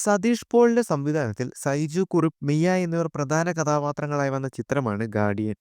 സതീഷ് പോളിന്റെ സംവിധാനത്തിൽ സൈജു കുറുപ്പ്, മിയ എന്നിവർ പ്രധാന കഥാപാത്രങ്ങളായി വന്ന ചിത്രമാണ് ഗാർഡിയൻ.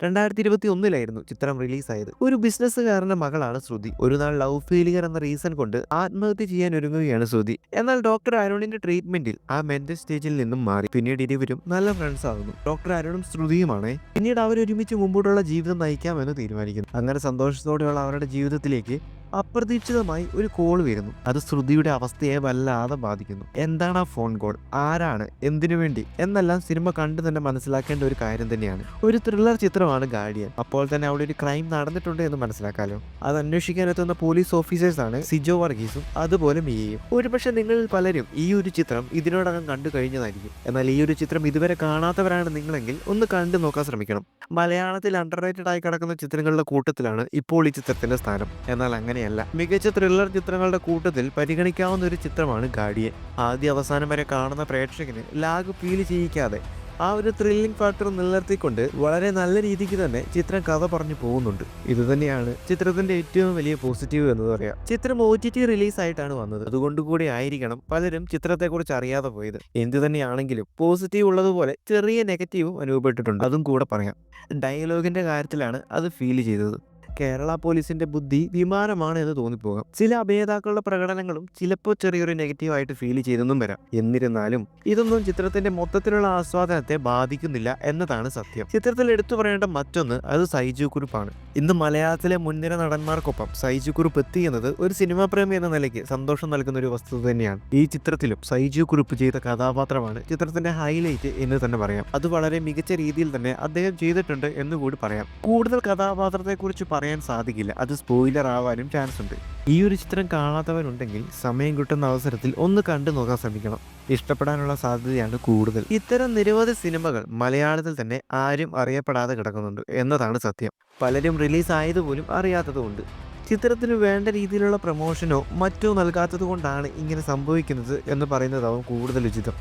2021 ചിത്രം റിലീസായത്. ഒരു ബിസിനസ്സുകാരന്റെ മകളാണ് ശ്രുതി. ഒരു നാൾ ലവ് ഫെയിലിയർ എന്ന റീസൺ കൊണ്ട് ആത്മഹത്യ ചെയ്യാൻ ഒരുങ്ങുകയാണ് ശ്രുതി. എന്നാൽ ഡോക്ടർ അരുണിന്റെ ട്രീറ്റ്മെന്റിൽ ആ മെന്റൽ സ്റ്റേജിൽ നിന്നും മാറി. പിന്നീട് ഇരുവരും നല്ല ഫ്രണ്ട്സ് ആകുന്നു. ഡോക്ടർ അരുണും ശ്രുതിയുമാണ്. പിന്നീട് അവരൊരുമിച്ച് മുമ്പോട്ടുള്ള ജീവിതം നയിക്കാമെന്ന് തീരുമാനിക്കുന്നു. അങ്ങനെ സന്തോഷത്തോടെയുള്ള അവരുടെ ജീവിതത്തിലേക്ക് അപ്രതീക്ഷിതമായി ഒരു കോൾ വരുന്നു. അത് ശ്രുതിയുടെ അവസ്ഥയെ വല്ലാതെ ബാധിക്കുന്നു. എന്താണ് ആ ഫോൺ കോൾ, ആരാണ്, എന്തിനു വേണ്ടി എന്നെല്ലാം സിനിമ കണ്ടു തന്നെ മനസ്സിലാക്കേണ്ട ഒരു കാര്യം തന്നെയാണ്. ഒരു ത്രില്ലർ ചിത്രമാണ് ഗാർഡിയൻ. അപ്പോൾ തന്നെ അവിടെ ഒരു ക്രൈം നടന്നിട്ടുണ്ട് എന്ന് മനസ്സിലാക്കാലോ. അത് അന്വേഷിക്കാനെത്തുന്ന പോലീസ് ഓഫീസേഴ്സാണ് സിജോ വർഗീസും അതുപോലെ മിയയും. ഒരുപക്ഷെ നിങ്ങളിൽ പലരും ഈ ഒരു ചിത്രം ഇതിനോടകം കണ്ടു കഴിഞ്ഞതായിരിക്കും. എന്നാൽ ഈ ഒരു ചിത്രം ഇതുവരെ കാണാത്തവരാണ് നിങ്ങളെങ്കിൽ ഒന്ന് കണ്ടു നോക്കാൻ ശ്രമിക്കണം. മലയാളത്തിൽ അണ്ടർ റേറ്റഡ് ആയി കിടക്കുന്ന ചിത്രങ്ങളുടെ കൂട്ടത്തിലാണ് ഇപ്പോൾ ഈ ചിത്രത്തിന്റെ സ്ഥാനം. എന്നാൽ അങ്ങനെയല്ല. മികച്ച ത്രില്ലർ ചിത്രങ്ങളുടെ കൂട്ടത്തിൽ പരിഗണിക്കാവുന്ന ഒരു ചിത്രമാണ് ഗാർഡിയൻ. ആദ്യ അവസാനം വരെ കാണുന്ന പ്രേക്ഷകന് ലാഗ് ഫീൽ ചെയ്യിക്കാതെ ആ ഒരു ത്രില്ലിംഗ് ഫാക്ടർ നിലനിർത്തിക്കൊണ്ട് വളരെ നല്ല രീതിക്ക് തന്നെ ചിത്രം കഥ പറഞ്ഞു പോകുന്നുണ്ട്. ഇത് തന്നെയാണ് ചിത്രത്തിന്റെ ഏറ്റവും വലിയ പോസിറ്റീവ് എന്ന് പറയാം. ചിത്രം OTT റിലീസായിട്ടാണ് വന്നത്. അതുകൊണ്ട് കൂടി ആയിരിക്കണം പലരും ചിത്രത്തെക്കുറിച്ച് അറിയാതെ പോയത്. എന്തു തന്നെയാണെങ്കിലും പോസിറ്റീവ് ഉള്ളതുപോലെ ചെറിയ നെഗറ്റീവും അനുഭവപ്പെട്ടിട്ടുണ്ട്. അതും കൂടെ പറയാം. ഡയലോഗിന്റെ കാര്യത്തിലാണ് അത് ഫീൽ ചെയ്തത്. കേരള പോലീസിന്റെ ബുദ്ധി വിമാനമാണ് എന്ന് തോന്നിപ്പോകാം. ചില അഭിനേതാക്കളുടെ പ്രകടനങ്ങളും ചിലപ്പോൾ ചെറിയൊരു നെഗറ്റീവായിട്ട് ഫീൽ ചെയ്തെന്നും വരാം. എന്നിരുന്നാലും ഇതൊന്നും ചിത്രത്തിന്റെ മൊത്തത്തിലുള്ള ആസ്വാദനത്തെ ബാധിക്കുന്നില്ല എന്നതാണ് സത്യം. ചിത്രത്തിൽ എടുത്തു പറയേണ്ട മറ്റൊന്ന് അത് സൈജു കുറുപ്പാണ്. ഇന്ന് മലയാളത്തിലെ മുൻനിര നടന്മാർക്കൊപ്പം സൈജു കുറുപ്പ് എത്തി എന്നത് ഒരു സിനിമാ പ്രേമി എന്ന നിലയ്ക്ക് സന്തോഷം നൽകുന്ന ഒരു വസ്തുത തന്നെയാണ്. ഈ ചിത്രത്തിലും സൈജു കുറുപ്പ് ചെയ്ത കഥാപാത്രമാണ് ചിത്രത്തിന്റെ ഹൈലൈറ്റ് എന്ന് തന്നെ പറയാം. അത് വളരെ മികച്ച രീതിയിൽ തന്നെ അദ്ദേഹം ചെയ്തിട്ടുണ്ട് എന്നുകൂടി പറയാം. കൂടുതൽ കഥാപാത്രത്തെക്കുറിച്ച് പറയാൻ സാധിക്കില്ല, അത് സ്പോയിലർ ആവാനും ചാൻസ് ഉണ്ട്. ഈ ഒരു ചിത്രം കാണാത്തവരുണ്ടെങ്കിൽ സമയം കിട്ടുന്ന അവസരത്തിൽ ഒന്ന് കണ്ടു നോക്കാൻ ശ്രമിക്കണം. ഇഷ്ടപ്പെടാനുള്ള സാധ്യതയാണ് കൂടുതൽ. ഇത്തരം നിരവധി സിനിമകൾ മലയാളത്തിൽ തന്നെ ആരും അറിയപ്പെടാതെ കിടക്കുന്നുണ്ട് എന്നതാണ് സത്യം. പലരും റിലീസ് ആയതുപോലും അറിയാത്തതുകൊണ്ട്. ചിത്രത്തിന് വേണ്ട രീതിയിലുള്ള പ്രൊമോഷനോ മറ്റോ നൽകാത്തത് കൊണ്ടാണ് ഇങ്ങനെ സംഭവിക്കുന്നത് എന്ന് പറയുന്നതാവും കൂടുതൽ ഉചിതം.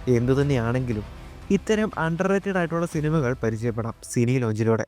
എന്തു തന്നെയാണെങ്കിലും ഇത്തരം അണ്ടർ റേറ്റഡ് ആയിട്ടുള്ള സിനിമകൾ പരിചയപ്പെടാം സിനി ലോഞ്ചിലൂടെ.